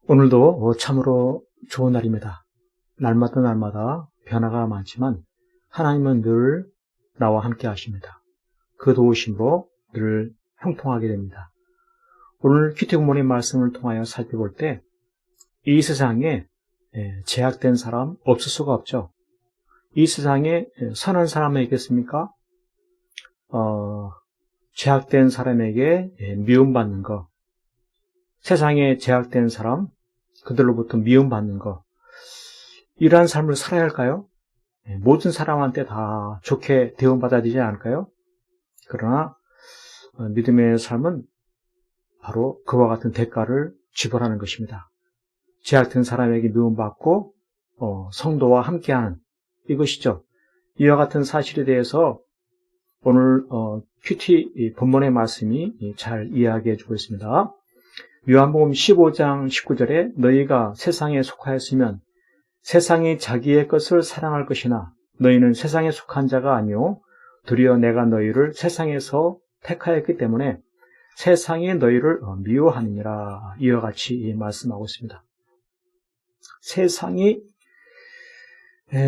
오늘도 참으로 좋은 날입니다. 날마다 변화가 많지만 하나님은 늘 나와 함께 하십니다. 그 도우심으로 늘 형통하게 됩니다. 오늘 큐티구몬의 말씀을 통하여 살펴볼 때 이 세상에 제약된 사람 없을 수가 없죠. 이 세상에 선한 사람이 있겠습니까? 제약된 사람에게 미움받는 것, 세상에 제약된 사람, 그들로부터 미움받는 것, 이러한 삶을 살아야 할까요? 모든 사람한테 다 좋게 대우받아야 되지 않을까요? 그러나 믿음의 삶은 바로 그와 같은 대가를 지불하는 것입니다. 제약된 사람에게 미움받고 성도와 함께하는 이것이죠. 이와 같은 사실에 대해서 오늘 큐티 본문의 말씀이 잘 이야기해 주고 있습니다. 요한복음 15장 19절에 너희가 세상에 속하였으면 세상이 자기의 것을 사랑할 것이나 너희는 세상에 속한 자가 아니요 도리어 내가 너희를 세상에서 택하였기 때문에 세상이 너희를 미워하느니라. 이와 같이 말씀하고 있습니다. 세상이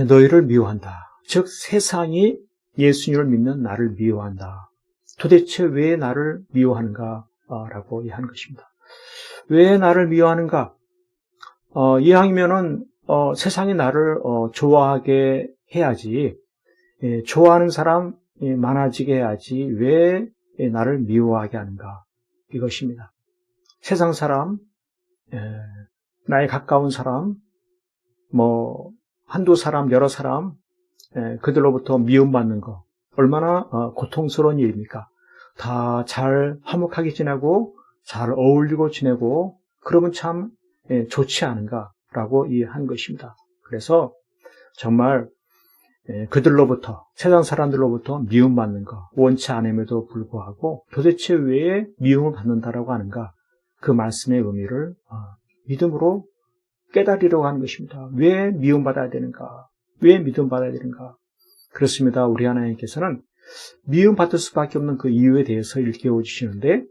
너희를 미워한다. 즉 세상이 예수님을 믿는 나를 미워한다. 도대체 왜 나를 미워하는가? 라고 이해하는 것입니다. 왜 나를 미워하는가? 이왕이면은 세상이 나를 좋아하게 해야지, 좋아하는 사람 많아지게 해야지 왜 나를 미워하게 하는가? 이것입니다. 세상 사람, 나에 가까운 사람, 한두 사람, 여러 사람, 그들로부터 미움받는 거 얼마나 고통스러운 일입니까? 다 잘 화목하게 지내고 잘 어울리고 지내고 그러면 참 좋지 않은가라고 이해한 것입니다. 그래서 정말 그들로부터, 세상 사람들로부터 미움받는 거 원치 않음에도 불구하고 도대체 왜 미움을 받는다라고 하는가? 그 말씀의 의미를 믿음으로 깨달으려고 하는 것입니다. 왜 미움받아야 되는가? 왜 믿음받아야 되는가? 그렇습니다. 우리 하나님께서는 미움받을 수밖에 없는 그 이유에 대해서 일깨워 주시는데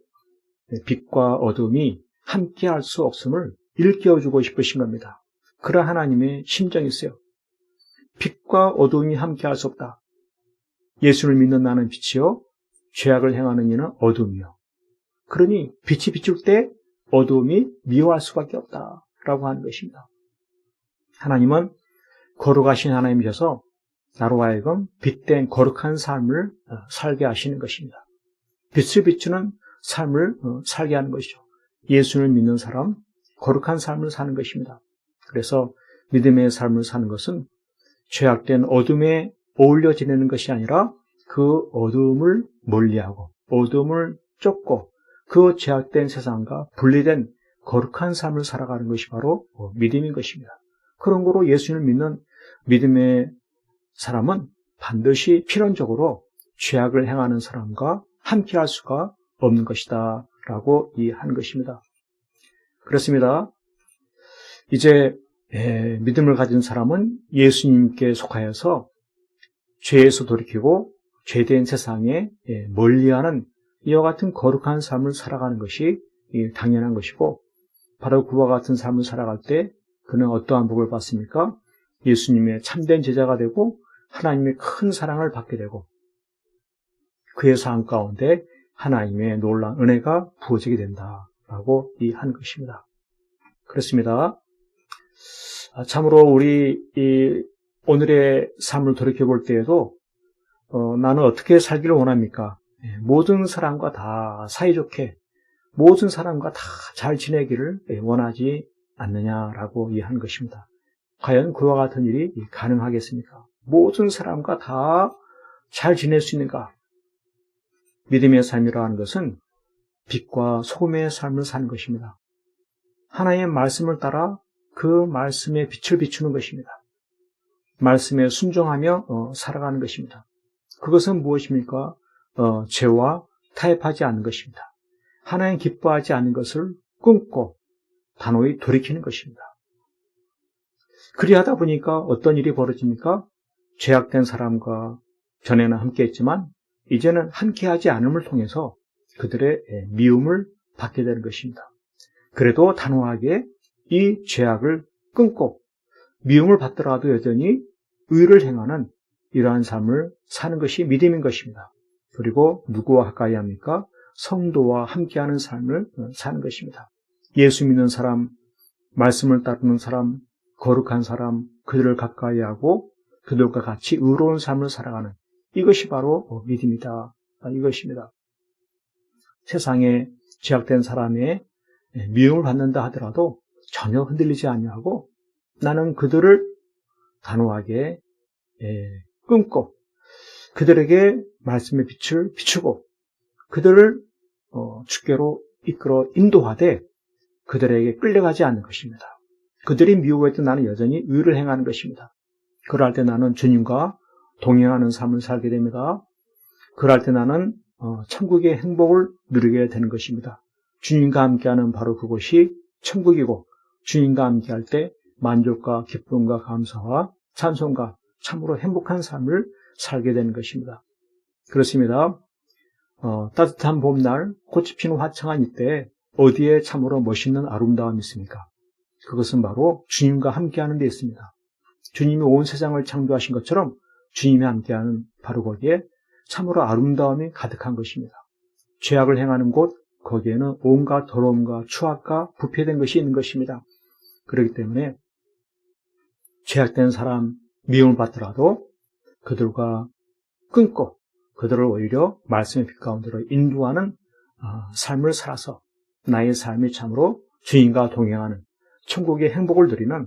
빛과 어둠이 함께할 수 없음을 일깨워주고 싶으신 겁니다. 그런 하나님의 심정이 있어요. 빛과 어둠이 함께할 수 없다. 예수를 믿는 나는 빛이요 죄악을 행하는 이는 어둠이요. 그러니 빛이 비출 때 어둠이 미워할 수밖에 없다라고 하는 것입니다. 하나님은 거룩하신 하나님이셔서 나로 하여금 빛된 거룩한 삶을 살게 하시는 것입니다. 빛을 비추는 삶을 살게 하는 것이죠. 예수를 믿는 사람, 거룩한 삶을 사는 것입니다. 그래서 믿음의 삶을 사는 것은 죄악된 어둠에 어울려 지내는 것이 아니라 그 어둠을 멀리하고 어둠을 쫓고 그 죄악된 세상과 분리된 거룩한 삶을 살아가는 것이 바로 믿음인 것입니다. 그런 거로 예수님을 믿는 믿음의 사람은 반드시 필연적으로 죄악을 행하는 사람과 함께할 수가 없는 것이다 라고 이해한 것입니다. 그렇습니다. 이제 믿음을 가진 사람은 예수님께 속하여서 죄에서 돌이키고 죄된 세상에 멀리하는 이와 같은 거룩한 삶을 살아가는 것이 당연한 것이고 바로 그와 같은 삶을 살아갈 때 그는 어떠한 복을 받습니까? 예수님의 참된 제자가 되고 하나님의 큰 사랑을 받게 되고 그의 삶 가운데 하나님의 놀라운 은혜가 부어지게 된다라고 이해한 것입니다. 그렇습니다. 참으로 우리 오늘의 삶을 돌이켜볼 때에도 나는 어떻게 살기를 원합니까? 모든 사람과 다 사이좋게 모든 사람과 다 잘 지내기를 원하지 않느냐라고 이해한 것입니다. 과연 그와 같은 일이 가능하겠습니까? 모든 사람과 다 잘 지낼 수 있는가? 믿음의 삶이라 하는 것은 빛과 소금의 삶을 사는 것입니다. 하나님의 말씀을 따라 그 말씀의 빛을 비추는 것입니다. 말씀에 순종하며 살아가는 것입니다. 그것은 무엇입니까? 죄와 타협하지 않는 것입니다. 하나님 기뻐하지 않는 것을 끊고 단호히 돌이키는 것입니다. 그리하다 보니까 어떤 일이 벌어집니까? 죄악된 사람과 전에는 함께했지만 이제는 함께하지 않음을 통해서 그들의 미움을 받게 되는 것입니다. 그래도 단호하게 이 죄악을 끊고 미움을 받더라도 여전히 의를 행하는 이러한 삶을 사는 것이 믿음인 것입니다. 그리고 누구와 가까이 합니까? 성도와 함께하는 삶을 사는 것입니다. 예수 믿는 사람, 말씀을 따르는 사람, 거룩한 사람, 그들을 가까이 하고 그들과 같이 의로운 삶을 살아가는 이것이 바로 믿음이다. 이것입니다. 세상에 죄악된 사람의 미움을 받는다 하더라도 전혀 흔들리지 아니하고 나는 그들을 단호하게 끊고 그들에게 말씀의 빛을 비추고 그들을 주께로 이끌어 인도하되 그들에게 끌려가지 않는 것입니다. 그들이 미워해도 나는 여전히 의를 행하는 것입니다. 그럴 때 나는 주님과 동행하는 삶을 살게 됩니다. 그럴 때 나는 천국의 행복을 누리게 되는 것입니다. 주님과 함께하는 바로 그것이 천국이고 주님과 함께할 때 만족과 기쁨과 감사와 찬송과 참으로 행복한 삶을 살게 되는 것입니다. 그렇습니다. 따뜻한 봄날 꽃이 피는 화창한 이때 어디에 참으로 멋있는 아름다움이 있습니까? 그것은 바로 주님과 함께하는 데 있습니다. 주님이 온 세상을 창조하신 것처럼 주님이 함께하는 바로 거기에 참으로 아름다움이 가득한 것입니다. 죄악을 행하는 곳 거기에는 온갖 더러움과 추악과 부패된 것이 있는 것입니다. 그렇기 때문에 죄악된 사람 미움을 받더라도 그들과 끊고 그들을 오히려 말씀의 빛 가운데로 인도하는 삶을 살아서 나의 삶이 참으로 주님과 동행하는 천국의 행복을 누리는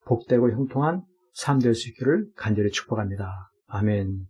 복되고 형통한 삶 될 수 있기를 간절히 축복합니다. 아멘.